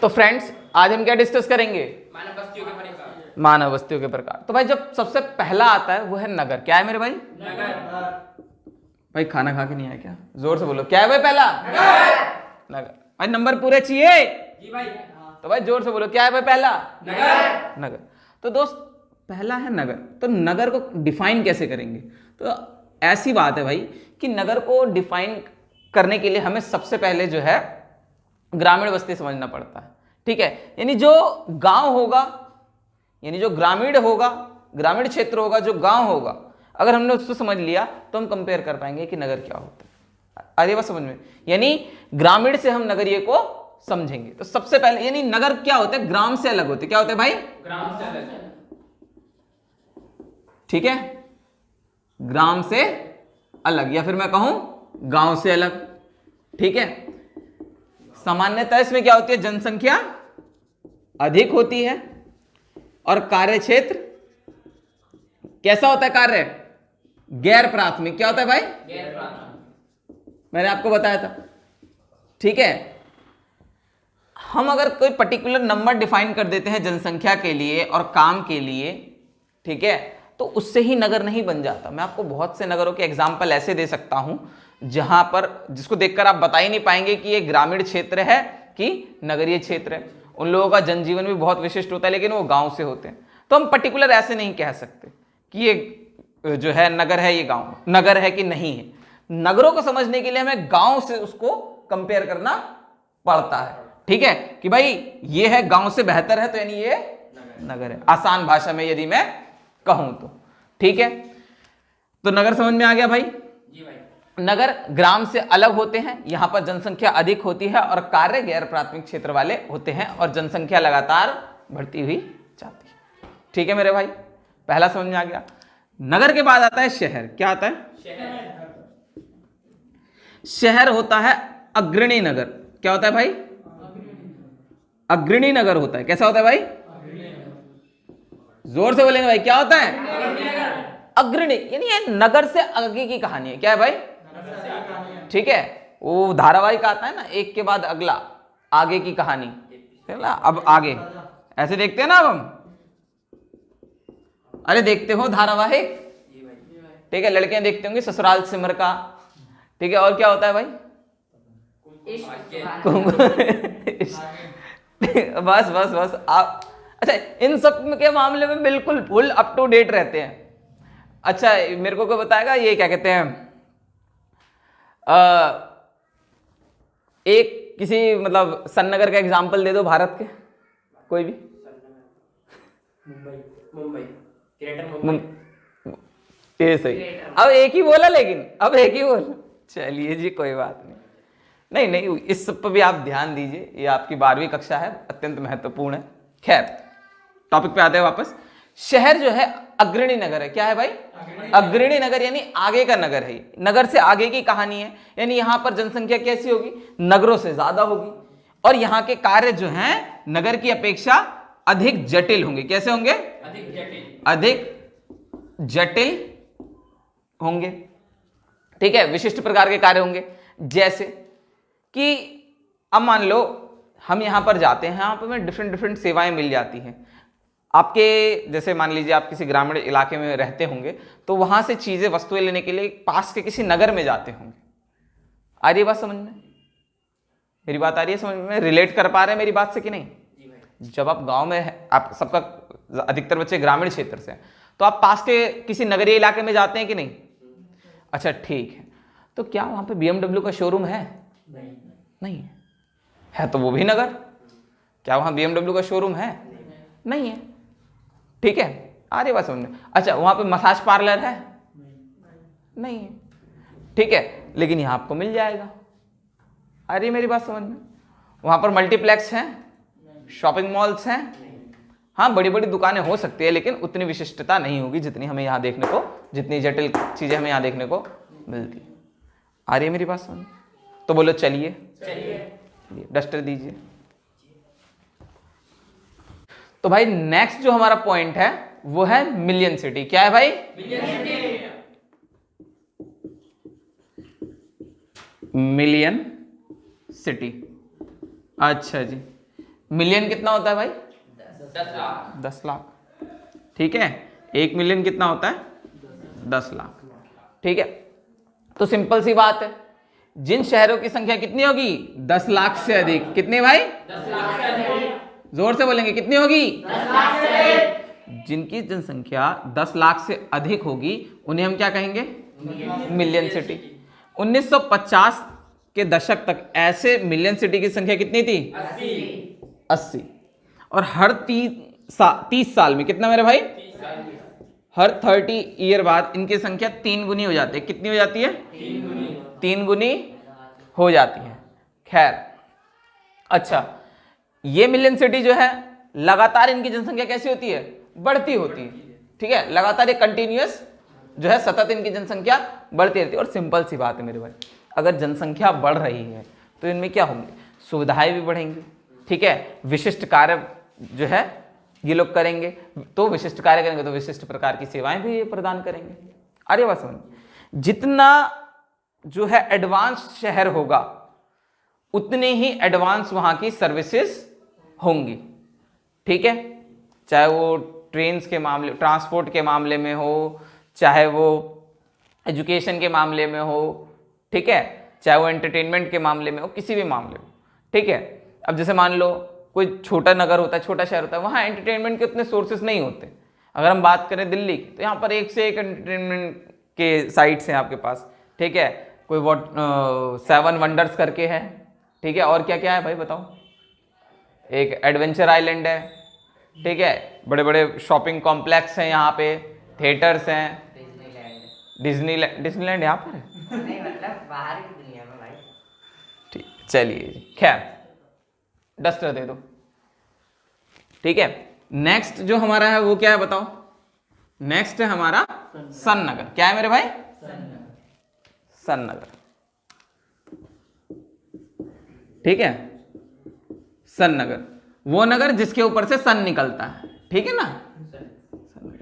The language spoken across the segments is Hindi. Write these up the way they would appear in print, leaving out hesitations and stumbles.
तो फ्रेंड्स आज हम क्या डिस्कस करेंगे? मानव बस्तियों के प्रकार। मानव बस्तियों के प्रकार। तो भाई जब सबसे पहला आता है वो है नगर। क्या है मेरे भाई? नगर। भाई खाना खा के नहीं आया क्या? जोर से बोलो, क्या है भाई पहला? नगर। भाई नंबर पूरे चाहिए? जी भाई। तो भाई जोर से बोलो, क्या है भाई पहला? नगर। नगर। तो दोस्त पहला है नगर। तो नगर को डिफाइन कैसे करेंगे? तो ऐसी बात है भाई कि नगर को डिफाइन करने के लिए हमें सबसे पहले जो है ग्रामीण बस्ती समझना पड़ता है। ठीक है, यानी जो गांव होगा, यानी जो ग्रामीण होगा, ग्रामीण क्षेत्र होगा, जो गांव होगा, अगर हमने उसको समझ लिया तो हम कंपेयर कर पाएंगे कि नगर क्या होता है। आ रही है बात समझ में? यानी ग्रामीण से हम नगरीय को समझेंगे। तो सबसे पहले यानी नगर क्या होता है? ग्राम से अलग होते हैं। क्या होते हैं भाई? ग्राम से अलग। ठीक है, ग्राम से अलग, या फिर मैं कहूं गांव से अलग। ठीक है, सामान्यतः इसमें क्या होती है? जनसंख्या अधिक होती है और कार्य क्षेत्र कैसा होता है? कार्य गैर प्राथमिक। क्या होता है भाई? गैर प्राथमिक। मैंने आपको बताया था। ठीक है, हम अगर कोई पर्टिकुलर नंबर डिफाइन कर देते हैं जनसंख्या के लिए और काम के लिए, ठीक है, तो उससे ही नगर नहीं बन जाता। मैं आपको बहुत से नगरों के एग्जाम्पल ऐसे दे सकता हूं जहां पर जिसको देखकर आप बता ही नहीं पाएंगे कि ये ग्रामीण क्षेत्र है कि नगरीय क्षेत्र है। उन लोगों का जनजीवन भी बहुत विशिष्ट होता है, लेकिन वो गांव से होते हैं। तो हम पर्टिकुलर ऐसे नहीं कह सकते कि ये जो है नगर है, ये गांव नगर है कि नहीं है। नगरों को समझने के लिए हमें गांव से उसको कंपेयर करना पड़ता है। ठीक है, कि भाई ये है गांव से बेहतर है, तो यानी ये नगर है, आसान भाषा में यदि मैं कहूं तो। ठीक है, तो नगर समझ में आ गया भाई? जी भाई। नगर ग्राम से अलग होते हैं, यहां पर जनसंख्या अधिक होती है और कार्य गैर प्राथमिक क्षेत्र वाले होते हैं और जनसंख्या लगातार बढ़ती हुई जाती है। ठीक है मेरे भाई, पहला समझ में आ गया। नगर के बाद आता है शहर। क्या आता है? शहर। शहर होता है अग्रणी नगर। क्या होता है भाई? अग्रणी नगर होता है। कैसा होता है भाई? जोर से बोलेंगे भाई, क्या होता है? अग्रणी, यानी ये नगर से आगे की कहानी है। क्या है भाई? ठीक है, वो धारावाहिक आता है ना, एक के बाद अगला, आगे की कहानी है ना। अब आगे ऐसे देखते हैं ना अब हम, अरे देखते हो धारावाहिक? ठीक है, लड़कियां देखते होंगे ससुराल सिमर का। ठीक है, और क्या होता है भाई? बस बस बस आप, अच्छा इन सब के मामले में बिल्कुल फुल अप टू डेट रहते हैं। अच्छा मेरे को कोई बताएगा ये क्या कहते हैं, एक किसी मतलब सन्नगर का एग्जांपल दे दो भारत के कोई भी। मुंबई। मुंबई ग्रेटर मुंबई। ये सही, अब एक ही बोला, लेकिन अब एक ही बोला। चलिए जी, कोई बात नहीं। नहीं नहीं, इस सब पर भी आप ध्यान दीजिए, ये आपकी 12वीं कक्षा है, अत्यंत महत्वपूर्ण है। खैर टॉपिक पे आते हैं वापस। शहर जो है अग्रणी नगर है। क्या है भाई? अग्रणी नगर, यानी आगे का नगर है। नगर से आगे की कहानी है, यानी यहां पर जनसंख्या कैसी होगी? नगरों से ज्यादा होगी और यहां के कार्य जो हैं नगर की अपेक्षा अधिक जटिल होंगे। कैसे होंगे? अधिक जटिल। अधिक जटिल होंगे। ठीक है, विशिष्ट प्रकार के कार्य होंगे, जैसे कि अब मान लो हम यहां पर जाते हैं, यहां पर हमें डिफरेंट डिफरेंट सेवाएं मिल जाती हैं। आपके जैसे मान लीजिए आप किसी ग्रामीण इलाके में रहते होंगे, तो वहां से चीजें वस्तुएं लेने के लिए पास के किसी नगर में जाते होंगे। आ रही है बात समझ में? मेरी बात आ रही है समझ में? रिलेट कर पा रहे हैं मेरी बात से कि नहीं? जी भाई। जब आप गांव में है, आप सबका अधिकतर बच्चे ग्रामीण क्षेत्र से हैं, तो आप पास के किसी नगरीय इलाके में जाते हैं कि नहीं? अच्छा ठीक है, तो क्या वहां पे BMW का शोरूम है? नहीं है तो वो भी नगर। क्या वहां BMW का शोरूम है? नहीं है। ठीक है, आ रही बात समझ में? अच्छा वहां पे मसाज पार्लर है? नहीं है। ठीक है, लेकिन यहां आपको मिल जाएगा। आ रही मेरी बात समझ में? वहां पर मल्टीप्लेक्स हैं, शॉपिंग मॉल्स हैं, हाँ बड़ी बड़ी दुकानें हो सकती है, लेकिन उतनी विशिष्टता नहीं होगी जितनी हमें यहाँ देखने को, जितनी जटिल चीजें हमें यहाँ देखने को मिलती है। आ रही है मेरी बात समझ? तो बोलो चलिए, डस्टर दीजिए। तो भाई नेक्स्ट जो हमारा पॉइंट है वो है मिलियन सिटी। क्या है भाई? Million city. अच्छा जी, मिलियन कितना होता है भाई? 10 लाख। 10 लाख। ठीक है, 1 मिलियन कितना होता है? 10 लाख। ठीक है, तो सिंपल सी बात है, जिन शहरों की संख्या कितनी होगी? 10 लाख से अधिक। कितनी भाई? 10 लाख से अधिक। जोर से बोलेंगे, कितनी होगी? 10 लाख से अधिक। जिनकी जनसंख्या 10 लाख से अधिक होगी उन्हें हम क्या कहेंगे? Million city. 1950 के दशक तक ऐसे मिलियन सिटी की संख्या कितनी थी? 80। और हर 30 साल में कितना मेरे भाई? 30 साल की। हर 30 ईयर बाद इनकी संख्या 3 गुनी हो जाती है। कितनी हो जाती है? 3 गुनी हो जाती है। खैर, अच्छा, ये मिलियन सिटी जो है लगातार इनकी जनसंख्या कैसी होती है? बढ़ती होती है। ठीक है, लगातार एक कंटिन्यूअस जो है सतत इनकी जनसंख्या बढ़ती रहती है। और सिंपल सी बात है मेरे भाई, अगर जनसंख्या बढ़ रही है तो इनमें क्या होंगे? सुविधाएं भी बढ़ेंगी। ठीक है, विशिष्ट कार्य जो है ये लोग करेंगे, तो विशिष्ट कार्य करेंगे तो विशिष्ट प्रकार की सेवाएं भी ये प्रदान करेंगे। अरे बात समझ, जितना जो है एडवांस शहर होगा उतने ही एडवांस वहां की सर्विसेज होंगी। ठीक है, चाहे वो ट्रेन्स के मामले, ट्रांसपोर्ट के मामले में हो, चाहे वो एजुकेशन के मामले में हो, ठीक है, चाहे वो एंटरटेनमेंट के मामले में हो, किसी भी मामले में। ठीक है, अब जैसे मान लो कोई छोटा नगर होता है, छोटा शहर होता है, वहाँ एंटरटेनमेंट के उतने सोर्सेज नहीं होते। अगर हम बात करें दिल्ली की, तो यहाँ पर एक से एक एंटरटेनमेंट के साइट्स हैं आपके पास। ठीक है, कोई 7 वंडर्स करके है। ठीक है, और क्या क्या है भाई बताओ? एक एडवेंचर आइलैंड है। ठीक है, बड़े बड़े शॉपिंग कॉम्प्लेक्स हैं यहाँ पे, थिएटर्स हैं। डिज्नीलैंड यहाँ पर है? नहीं, मतलब बाहर की दुनिया में भाई। ठीक, चलिए जी, खैर डस्टर दे दो। ठीक है, नेक्स्ट जो हमारा है वो क्या है बताओ? नेक्स्ट है हमारा सन नगर। क्या है मेरे भाई? सन नगर। ठीक है, सन नगर, वो नगर जिसके ऊपर से सन निकलता है। ठीक है ना?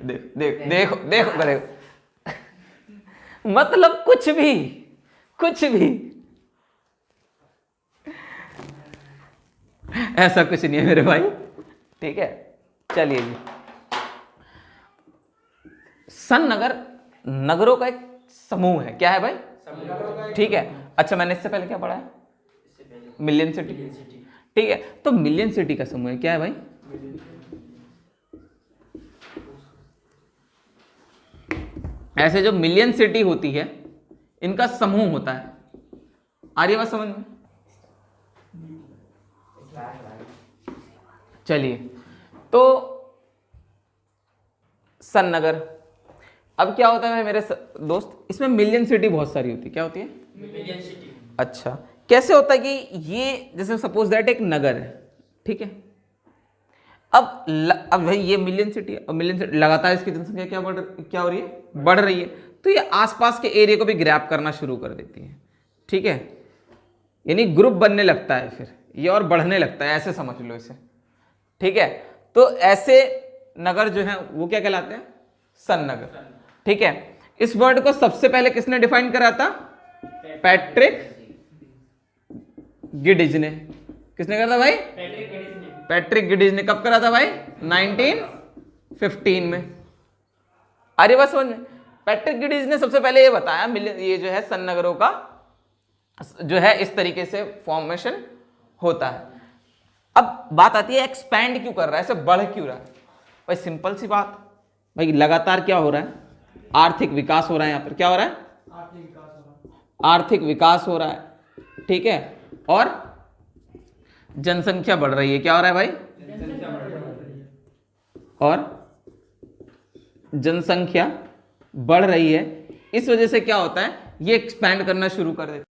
देखो देखो देखो मतलब कुछ भी ऐसा कुछ नहीं है मेरे भाई। ठीक है, चलिए जी, सन नगर नगरों का एक समूह है। क्या है भाई? ठीक है, अच्छा, मैंने इससे पहले क्या पढ़ा है? Million city. ठीक है, तो मिलियन सिटी का समूह है। क्या है भाई? ऐसे जो मिलियन सिटी होती है इनका समूह होता है। आ रही है बात समझ में? चलिए, तो सन नगर, अब क्या होता है मेरे दोस्त, इसमें मिलियन सिटी बहुत सारी होती है। क्या होती है? Million city. अच्छा, कैसे होता है कि ये जैसे सपोज दैट एक नगर है। ठीक है, अब भाई ये मिलियन सिटी है, और मिलियन सिटी लगातार इसकी जनसंख्या क्या हो रही है? बढ़ रही है। तो ये आसपास के एरिया को भी ग्रैब करना शुरू कर देती है। ठीक है, यानी ग्रुप बनने लगता है, फिर ये और बढ़ने लगता है, ऐसे समझ लो इसे। ठीक है, तो ऐसे नगर जो है वो क्या कहलाते हैं? सन नगर। ठीक है, इस वर्ड को सबसे पहले किसने डिफाइन करा था? पैट्रिक गिडिज ने। किसने करा था भाई? पैट्रिक गिडिज ने। कब करा था भाई? 1915 में। अरे बस समझ में, पैट्रिक गिडिज ने सबसे पहले ये बताया ये जो है सन नगरों का जो है इस तरीके से फॉर्मेशन होता है। अब बात आती है एक्सपैंड क्यों कर रहा है, ऐसे बढ़ क्यों रहा है? भाई सिंपल सी बात भाई, लगातार क्या हो रहा है? आर्थिक विकास हो रहा है। यहाँ पर क्या हो रहा है? आर्थिक विकास हो रहा है। ठीक है, और जनसंख्या बढ़ रही है। क्या हो रहा है भाई? और जनसंख्या बढ़ रही है, इस वजह से क्या होता है? ये एक्सपैंड करना शुरू कर देता है।